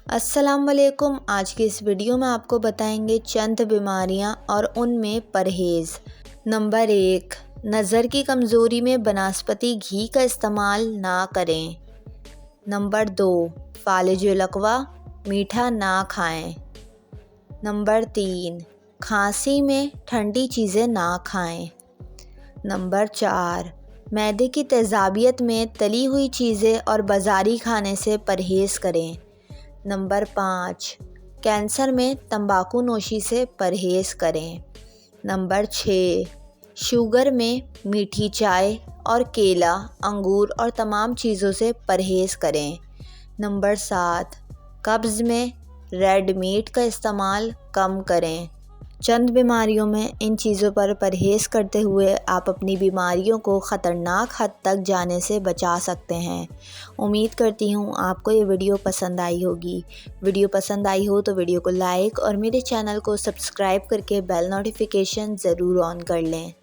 अस्सलाम वालेकुम। आज की इस वीडियो में आपको बताएंगे चंद बीमारियां और उनमें परहेज़। नंबर 1, नज़र की कमज़ोरी में बनस्पति घी का इस्तेमाल ना करें। नंबर 2, फालिज लकवा, मीठा ना खाएं। नंबर 3, खांसी में ठंडी चीज़ें ना खाएं। नंबर 4, मैदे की तेज़ाबियत में तली हुई चीज़ें और बाज़ारी खाने से परहेज़ करें। नंबर 5, कैंसर में तंबाकू नोशी से परहेज़ करें। नंबर 6, शुगर में मीठी चाय और केला, अंगूर और तमाम चीज़ों से परहेज़ करें। नंबर 7, कब्ज़ में रेड मीट का इस्तेमाल कम करें। चंद बीमारियों में इन चीज़ों पर परहेज़ करते हुए आप अपनी बीमारियों को ख़तरनाक हद तक जाने से बचा सकते हैं। उम्मीद करती हूँ आपको ये वीडियो पसंद आई होगी। वीडियो पसंद आई हो तो वीडियो को लाइक और मेरे चैनल को सब्सक्राइब करके बेल नोटिफिकेशन ज़रूर ऑन कर लें।